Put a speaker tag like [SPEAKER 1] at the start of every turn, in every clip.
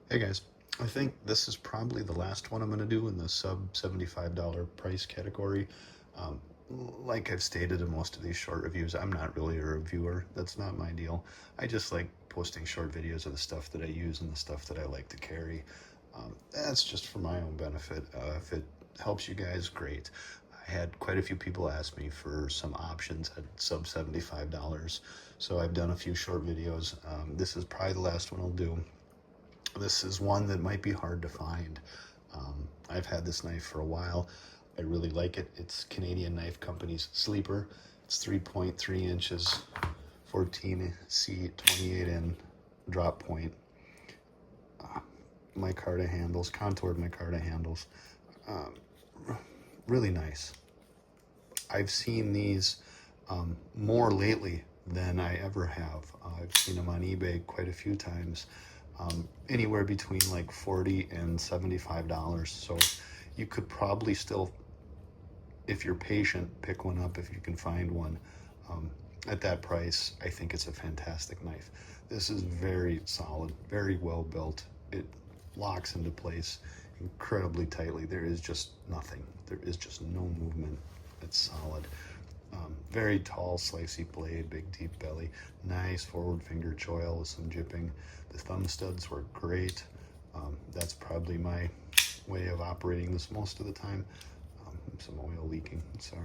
[SPEAKER 1] Hey guys, I think this is probably the last one I'm going to do in the sub $75 price category. Um, like I've stated in most of these short reviews, I'm not really a reviewer. That's not my deal. I just like posting short videos of the stuff that I use and the stuff that I like to carry. That's just for my own benefit. If it helps you guys, great. I had quite a few people ask me for some options at sub $75. So I've done a few short videos. This is probably the last one I'll do. This is one that might be hard to find. I've had this knife for a while. I really like it. It's Canadian Knife Company's Sleeper. It's 3.3 inches, 14C, 28N drop point. Micarta handles, contoured micarta handles. Really nice. I've seen these more lately than I ever have. I've seen them on eBay quite a few times. Anywhere between like $40 and $75. So you could probably still, if you're patient, pick one up if you can find one. At that price, I think it's a fantastic knife. This is very solid, very well built. It locks into place incredibly tightly. There is just nothing. There is just no movement. It's solid. Very tall, slicey blade, big deep belly, nice forward finger choil with some jipping. The thumb studs were great. That's probably my way of operating this most of the time. Some oil leaking, sorry.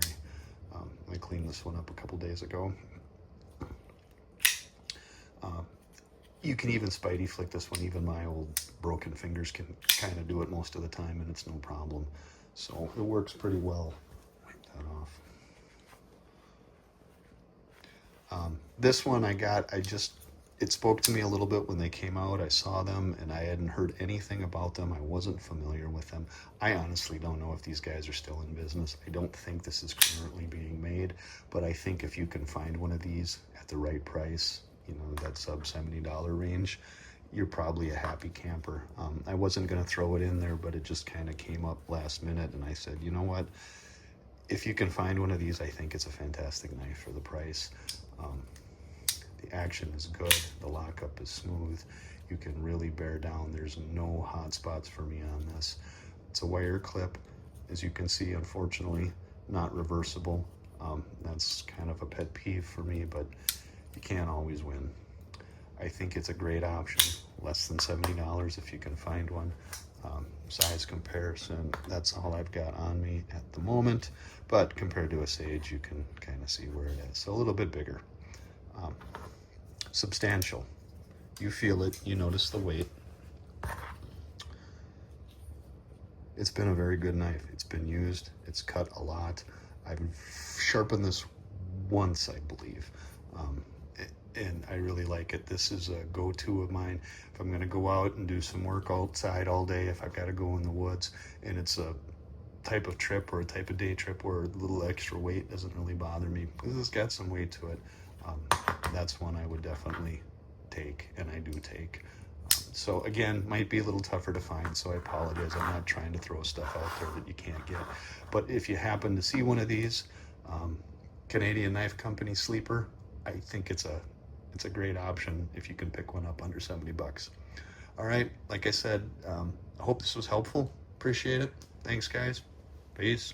[SPEAKER 1] I cleaned this one up a couple days ago. You can even spidey flick this one. Even my old broken fingers can kind of do it most of the time, and it's no problem. So it works pretty well. Wipe that off. This one it spoke to me a little bit when they came out. I saw them and I hadn't heard anything about them. I wasn't familiar with them. I honestly don't know if these guys are still in business. I don't think this is currently being made, but I think if you can find one of these at the right price, you know, that sub $70 range, you're probably a happy camper. I wasn't going to throw it in there, but it just kind of came up last minute and I said, you know what? If you can find one of these, I think it's a fantastic knife for the price. The action is good. The lockup is smooth. You can really bear down. There's no hot spots for me on this. It's a wire clip, as you can see, unfortunately, not reversible. That's kind of a pet peeve for me, but you can't always win. I think it's a great option. Less than $70 if you can find one. Size comparison, that's all I've got on me at the moment, but compared to a Sage, you can kind of see where it is. So a little bit bigger. Substantial. You feel it, you notice the weight. It's been a very good knife. It's been used, it's cut a lot. I've sharpened this once, I believe. And I really like it. This is a go-to of mine. If I'm gonna go out and do some work outside all day, if I've gotta go in the woods, and it's a type of trip or a type of day trip where a little extra weight doesn't really bother me, because it's got some weight to it, that's one I would definitely take, and I do take. So again, might be a little tougher to find, so I apologize. I'm not trying to throw stuff out there that you can't get. But if you happen to see one of these, Canadian Knife Company Sleeper, I think it's a great option if you can pick one up under 70 bucks. All right, like I said, I hope this was helpful. Appreciate it. Thanks, guys. Peace.